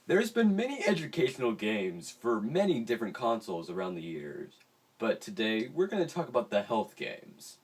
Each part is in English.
There's been many educational games for many different consoles around the years, but today we're going to talk about the health games.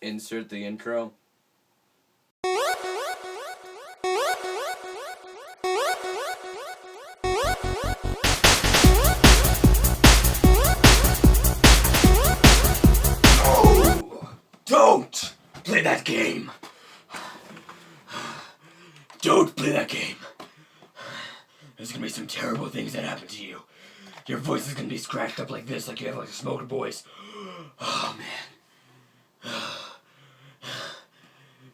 Insert the intro. Don't play that game. Don't play that game. There's gonna be some terrible things that happen to you. Your voice is gonna be scratched up like this, like you have like a smoker voice. Oh man.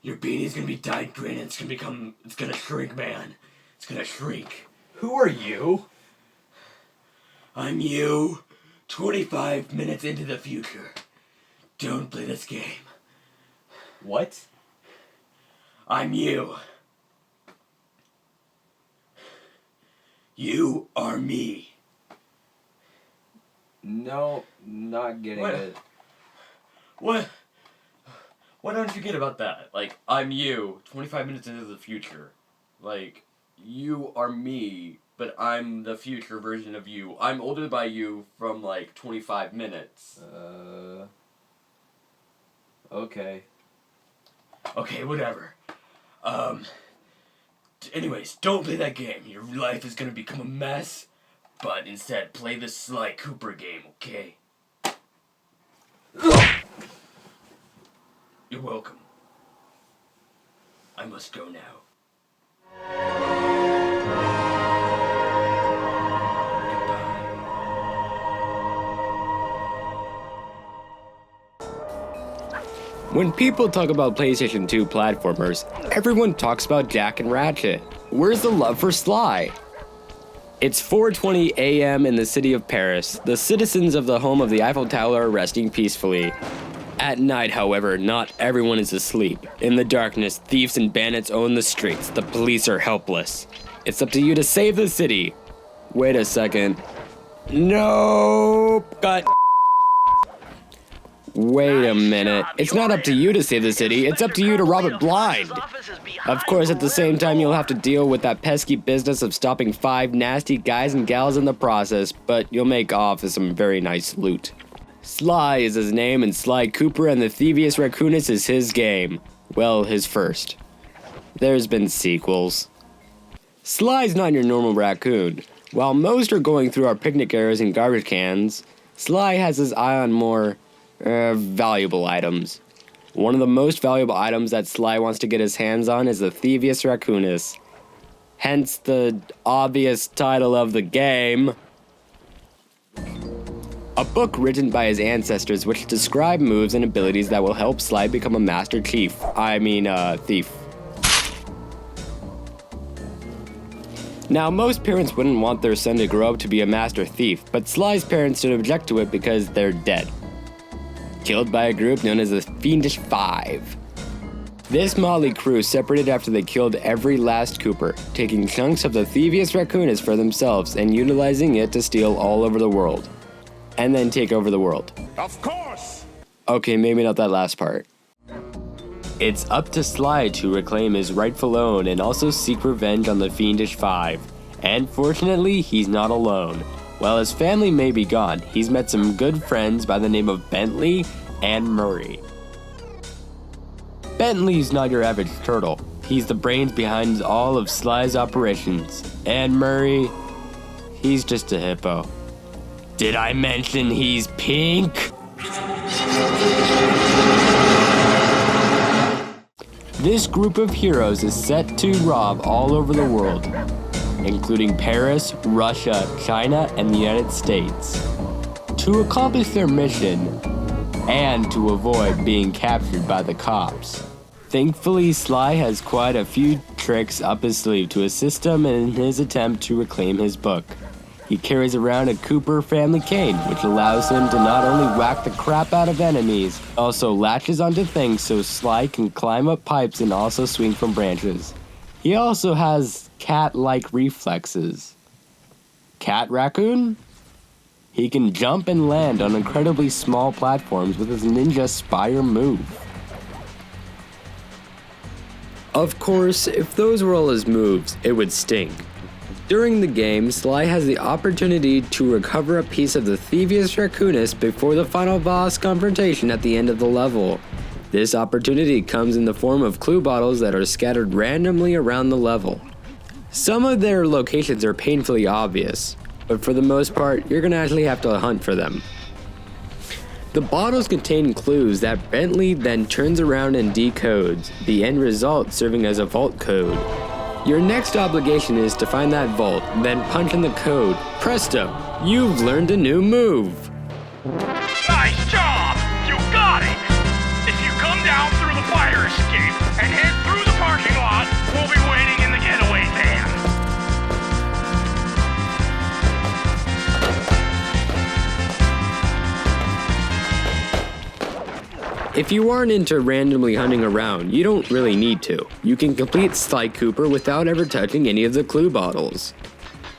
Your beanie's gonna be dyed green and it's gonna shrink, man. It's gonna shrink. Who are you? I'm you, 25 minutes into the future. Don't play this game. What? I'm you. You are me. No, not getting What? it. What? What don't you get about that? Like, I'm you, 25 minutes into the future. Like, you are me, but I'm the future version of you. I'm older by you from, like, 25 minutes. Okay. Okay, whatever. Anyways, don't play that game. Your life is gonna become a mess, but instead, play the Sly Cooper game, okay? You're welcome. I must go now. When people talk about PlayStation 2 platformers, everyone talks about Jack and Ratchet. Where's the love for Sly? It's 4:20 a.m. in the city of Paris. The citizens of the home of the Eiffel Tower are resting peacefully. At night, however, not everyone is asleep. In the darkness, thieves and bandits own the streets. The police are helpless. It's up to you to save the city. Wait a second. Nope. Got. Wait a minute. It's not up to you to save the city, it's up to you to rob it blind. Of course, at the same time, you'll have to deal with that pesky business of stopping 5 nasty guys and gals in the process, but you'll make off with some very nice loot. Sly is his name, and Sly Cooper and the Thievius Raccoonus is his game. Well, his first. There's been sequels. Sly's not your normal raccoon. While most are going through our picnic areas and garbage cans, Sly has his eye on more valuable items. One of the most valuable items that Sly wants to get his hands on is the Thievius Raccoonus. Hence the obvious title of the game. A book written by his ancestors which describe moves and abilities that will help Sly become a master thief. Now, most parents wouldn't want their son to grow up to be a master thief, but Sly's parents don't object to it because they're dead. Killed by a group known as the Fiendish Five. This motley crew separated after they killed every last Cooper, taking chunks of the Thievius Raccoonus for themselves and utilizing it to steal all over the world. And then take over the world. Of course! Okay, maybe not that last part. It's up to Sly to reclaim his rightful own and also seek revenge on the Fiendish Five. And fortunately, he's not alone. While his family may be gone, he's met some good friends by the name of Bentley and Murray. Bentley's not your average turtle. He's the brains behind all of Sly's operations. And Murray, he's just a hippo. Did I mention he's pink? This group of heroes is set to rob all over the world, including Paris, Russia, China, and the United States, to accomplish their mission and to avoid being captured by the cops. Thankfully, Sly has quite a few tricks up his sleeve to assist him in his attempt to reclaim his book. He carries around a Cooper family cane, which allows him to not only whack the crap out of enemies, also latches onto things so Sly can climb up pipes and also swing from branches. He also has cat-like reflexes. Cat raccoon? He can jump and land on incredibly small platforms with his ninja spire move. Of course, if those were all his moves, it would stink. During the game, Sly has the opportunity to recover a piece of the Thievius Raccoonus before the final boss confrontation at the end of the level. This opportunity comes in the form of clue bottles that are scattered randomly around the level. Some of their locations are painfully obvious, but for the most part, you're gonna actually have to hunt for them. The bottles contain clues that Bentley then turns around and decodes, the end result serving as a vault code. Your next obligation is to find that vault, then punch in the code. Presto, you've learned a new move. Nice job! You got it! If you come down through the fire escape and head through the parking lot, we'll be waiting in the getaway van. If you aren't into randomly hunting around, you don't really need to. You can complete Sly Cooper without ever touching any of the clue bottles.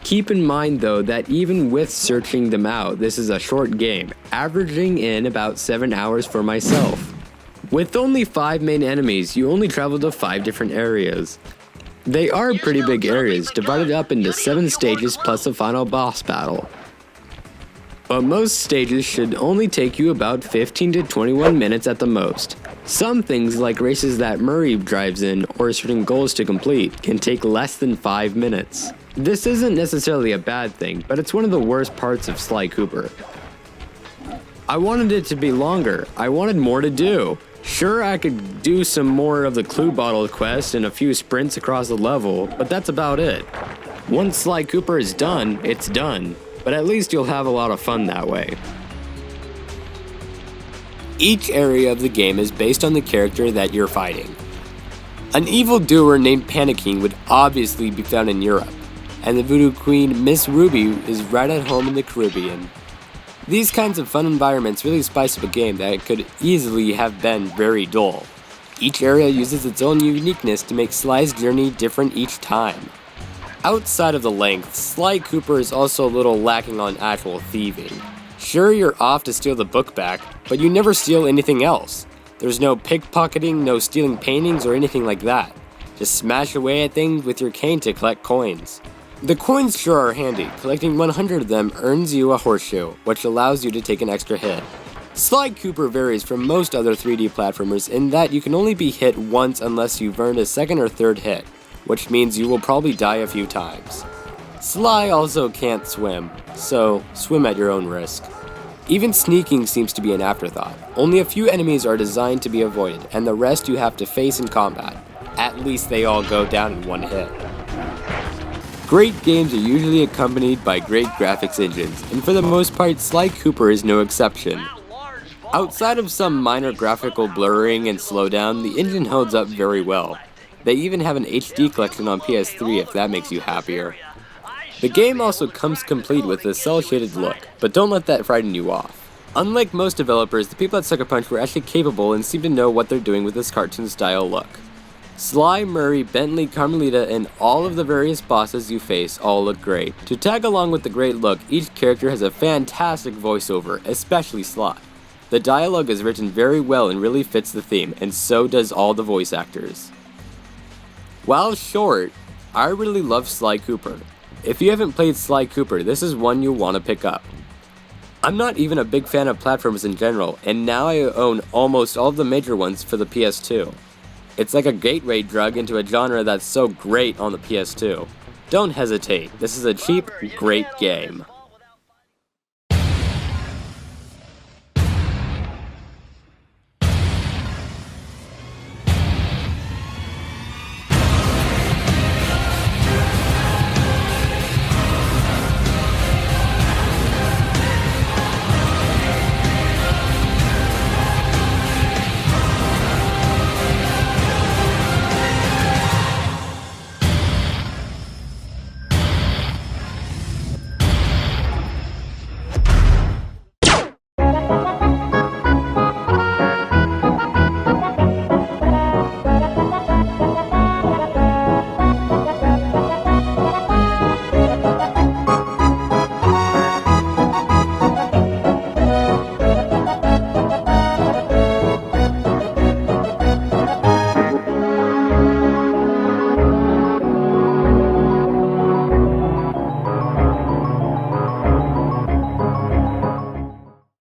Keep in mind though that even with searching them out, this is a short game, averaging in about 7 hours for myself. With only 5 main enemies, you only travel to 5 different areas. They are pretty big areas, divided up into 7 stages plus a final boss battle. But most stages should only take you about 15 to 21 minutes at the most. Some things like races that Murray drives in or certain goals to complete can take less than 5 minutes. This isn't necessarily a bad thing, but it's one of the worst parts of Sly Cooper. I wanted it to be longer. I wanted more to do. Sure, I could do some more of the clue bottle quest and a few sprints across the level, but that's about it. Once Sly Cooper is done, it's done. But at least you'll have a lot of fun that way. Each area of the game is based on the character that you're fighting. An evildoer named Panicking would obviously be found in Europe, and the voodoo queen Miss Ruby is right at home in the Caribbean. These kinds of fun environments really spice up a game that could easily have been very dull. Each area uses its own uniqueness to make Sly's journey different each time. Outside of the length, Sly Cooper is also a little lacking on actual thieving. Sure, you're off to steal the book back, but you never steal anything else. There's no pickpocketing, no stealing paintings or anything like that. Just smash away at things with your cane to collect coins. The coins sure are handy. Collecting 100 of them earns you a horseshoe, which allows you to take an extra hit. Sly Cooper varies from most other 3D platformers in that you can only be hit once unless you've earned a second or third hit, which means you will probably die a few times. Sly also can't swim, so swim at your own risk. Even sneaking seems to be an afterthought. Only a few enemies are designed to be avoided, and the rest you have to face in combat. At least they all go down in one hit. Great games are usually accompanied by great graphics engines, and for the most part, Sly Cooper is no exception. Outside of some minor graphical blurring and slowdown, the engine holds up very well. They even have an HD collection on PS3 if that makes you happier. The game also comes complete with a cel-shaded look, but don't let that frighten you off. Unlike most developers, the people at Sucker Punch were actually capable and seem to know what they're doing with this cartoon-style look. Sly, Murray, Bentley, Carmelita, and all of the various bosses you face all look great. To tag along with the great look, each character has a fantastic voiceover, especially Sly. The dialogue is written very well and really fits the theme, and so does all the voice actors. While short, I really love Sly Cooper. If you haven't played Sly Cooper, this is one you'll want to pick up. I'm not even a big fan of platformers in general, and now I own almost all of the major ones for the PS2. It's like a gateway drug into a genre that's so great on the PS2. Don't hesitate, this is a cheap, great game.